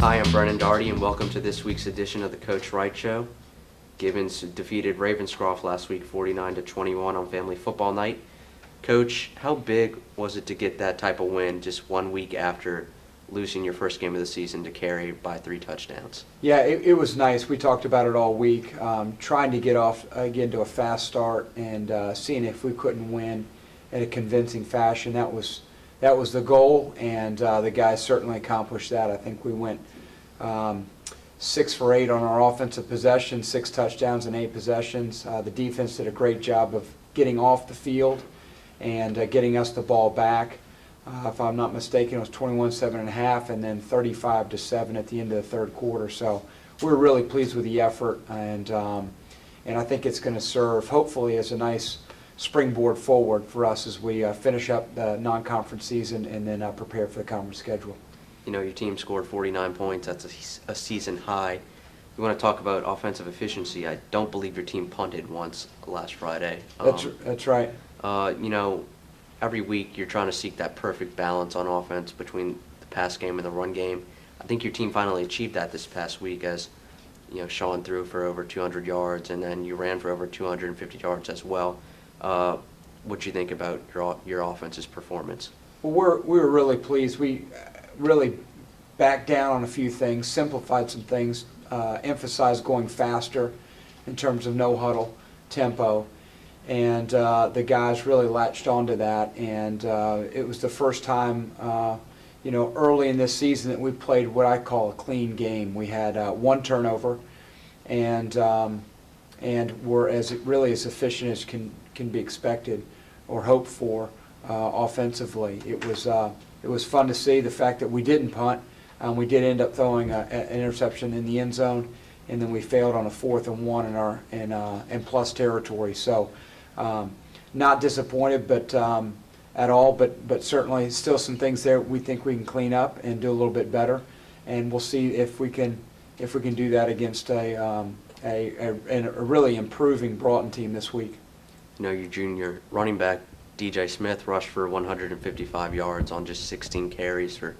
Hi, I'm Brennan Doherty, and welcome to this week's edition of the Coach Wright Show. Gibbons defeated Ravenscroft last week 49-21 on Family Football Night. Coach, how big was it to get that type of win just 1 week after losing your first game of the season to Cary by 3 touchdowns? Yeah, it was nice. We talked about it all week, trying to get off again to a fast start and seeing if we couldn't win in a convincing fashion. That was the goal, and the guys certainly accomplished that. I think we went 6 for 8 on our offensive possessions, 6 touchdowns and 8 possessions. The defense did a great job of getting off the field and getting us the ball back. If I'm not mistaken, it was 21-7.5 and then 35-7 at the end of the third quarter. So we're really pleased with the effort, and I think it's going to serve hopefully as a nice springboard forward for us as we finish up the non-conference season and then prepare for the conference schedule. You know, your team scored 49 points. That's a season high. You want to talk about offensive efficiency? I don't believe your team punted once last Friday. That's right. You know, every week you're trying to seek that perfect balance on offense between the pass game and the run game. I think your team finally achieved that this past week, as you know, Sean threw for over 200 yards, and then you ran for over 250 yards as well. What you think about your offense's performance? Well, we were really pleased. We really backed down on a few things, simplified some things, emphasized going faster in terms of no huddle tempo, and the guys really latched onto that. And it was the first time, you know, early in this season that we played what I call a clean game. We had 1 turnover, and we're really as efficient as can be expected or hoped for offensively. It was fun to see the fact that we didn't punt. We did end up throwing an interception in the end zone, and then we failed on a 4th and 1 in plus territory. So not disappointed, but at all. But certainly still some things there we think we can clean up and do a little bit better, and we'll see if we can do that against a really improving Broughton team this week. You know, your junior running back DJ Smith rushed for 155 yards on just 16 carries for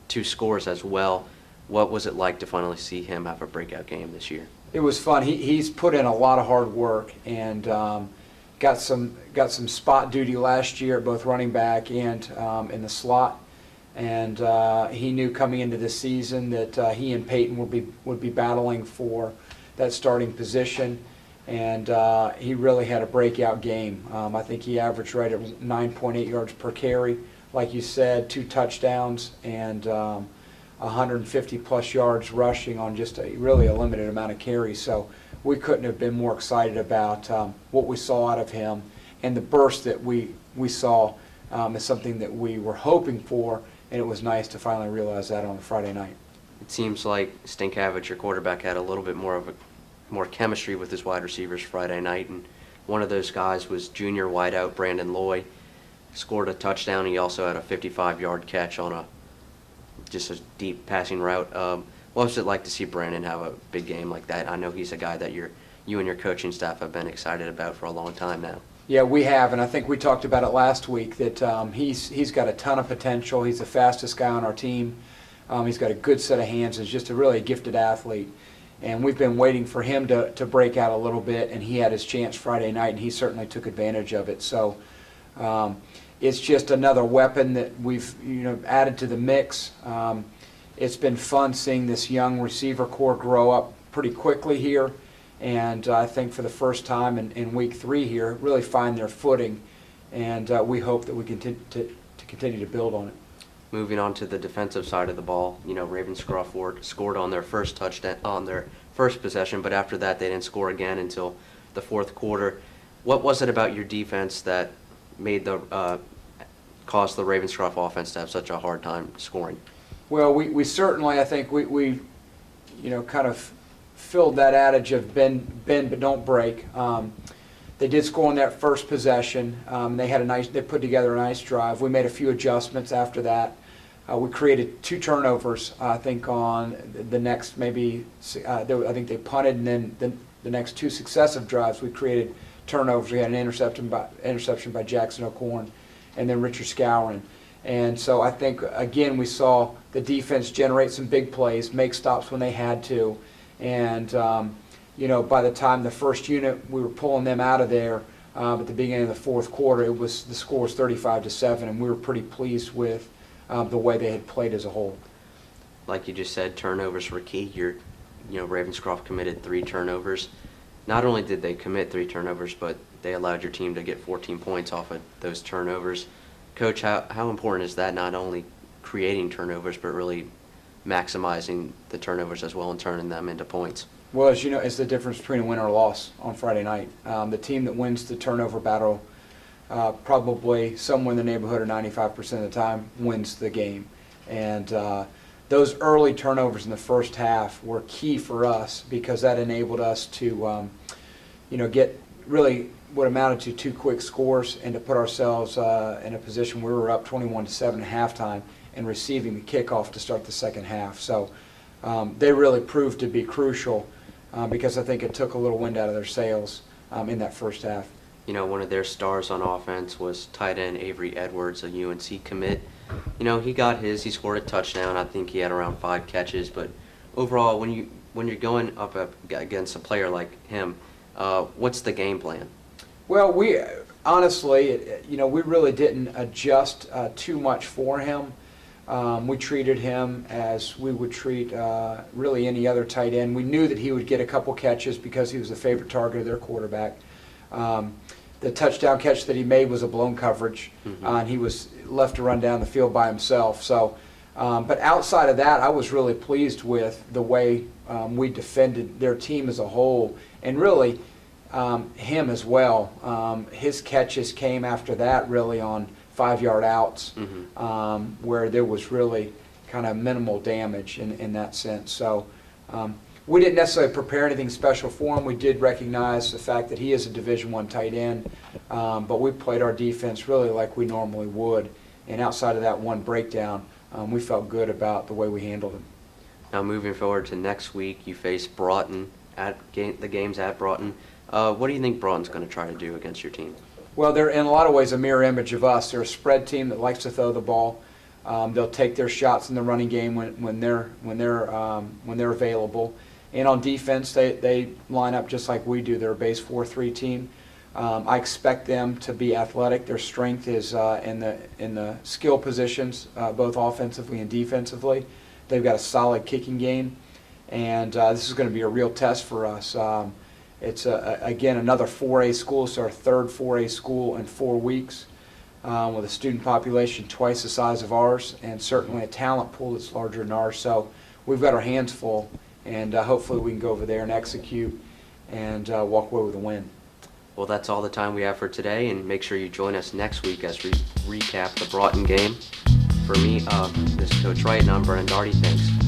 2 scores as well. What was it like to finally see him have a breakout game this year? It was fun. He's put in a lot of hard work and got some spot duty last year at both running back and in the slot. And he knew coming into this season that he and Peyton would be battling for that starting position. And he really had a breakout game. I think he averaged right at 9.8 yards per carry, like you said, 2 touchdowns, and 150 plus yards rushing on just really a limited amount of carries. So we couldn't have been more excited about what we saw out of him, and the burst that we saw is something that we were hoping for, and it was nice to finally realize that on a Friday night. It seems like Stankiewicz, your quarterback, had a little bit more chemistry with his wide receivers Friday night, and one of those guys was junior wideout Brandon Loy. Scored a touchdown. He also had a 55-yard catch on just a deep passing route. What was it like to see Brandon have a big game like that? I know he's a guy that you and your coaching staff have been excited about for a long time now. Yeah, we have, and I think we talked about it last week that he's got a ton of potential. He's the fastest guy on our team. He's got a good set of hands. He's just a really gifted athlete. And we've been waiting for him to break out a little bit, and he had his chance Friday night, and he certainly took advantage of it. So it's just another weapon that we've added to the mix. It's been fun seeing this young receiver core grow up pretty quickly here, and I think for the first time in week 3 here, really find their footing, and we hope that we continue to build on it. Moving on to the defensive side of the ball, you know, Ravenscroft scored on their first touchdown, on their first possession, but after that they didn't score again until the 4th quarter. What was it about your defense that made caused the Ravenscroft offense to have such a hard time scoring? Well, we certainly, I think we kind of filled that adage of bend but don't break. They did score on that first possession. They put together a nice drive. We made a few adjustments after that. We created 2 turnovers, I think, on the next I think they punted, and then the next 2 successive drives we created turnovers. We had an interception by Jackson O'Corn, and then Richard Scourin. And so I think, again, we saw the defense generate some big plays, make stops when they had to. And, by the time the first unit, we were pulling them out of there at the beginning of the fourth quarter, the score was 35-7, and we were pretty pleased with the way they had played as a whole. Like you just said, turnovers were key. Ravenscroft committed 3 turnovers. Not only did they commit 3 turnovers, but they allowed your team to get 14 points off of those turnovers. Coach, how important is that, not only creating turnovers, but really maximizing the turnovers as well and turning them into points? Well, as you know, it's the difference between a win or a loss on Friday night. The team that wins the turnover battle probably somewhere in the neighborhood of 95% of the time wins the game. And those early turnovers in the first half were key for us because that enabled us to, get really what amounted to 2 quick scores and to put ourselves in a position where we were up 21-7 at halftime and receiving the kickoff to start the second half. So they really proved to be crucial because I think it took a little wind out of their sails in that first half. One of their stars on offense was tight end Avery Edwards, a UNC commit. He scored a touchdown. I think he had around 5 catches. But overall, when you're going up against a player like him, what's the game plan? Well, we honestly, we really didn't adjust too much for him. We treated him as we would treat really any other tight end. We knew that he would get a couple catches because he was the favorite target of their quarterback. The touchdown catch that he made was a blown coverage, and he was left to run down the field by himself. So, but outside of that, I was really pleased with the way we defended their team as a whole, and really him as well. His catches came after that really on 5-yard outs, where there was really kind of minimal damage in that sense. So we didn't necessarily prepare anything special for him. We did recognize the fact that he is a Division I tight end, but we played our defense really like we normally would. And outside of that one breakdown, we felt good about the way we handled him. Now moving forward to next week, you face Broughton the game's at Broughton. What do you think Broughton's going to try to do against your team? Well, they're in a lot of ways a mirror image of us. They're a spread team that likes to throw the ball. They'll take their shots in the running game when they're available. And on defense, they line up just like we do. They're a base 4-3 team. I expect them to be athletic. Their strength is in the skill positions, both offensively and defensively. They've got a solid kicking game, and this is going to be a real test for us. It's, again, another 4A school, so our third 4A school in 4 weeks, with a student population twice the size of ours, and certainly a talent pool that's larger than ours. So we've got our hands full, and hopefully we can go over there and execute and walk away with a win. Well, that's all the time we have for today, and make sure you join us next week as we recap the Broughton game. For me, this is Coach Wright, and I'm Brennan Darty. Thanks.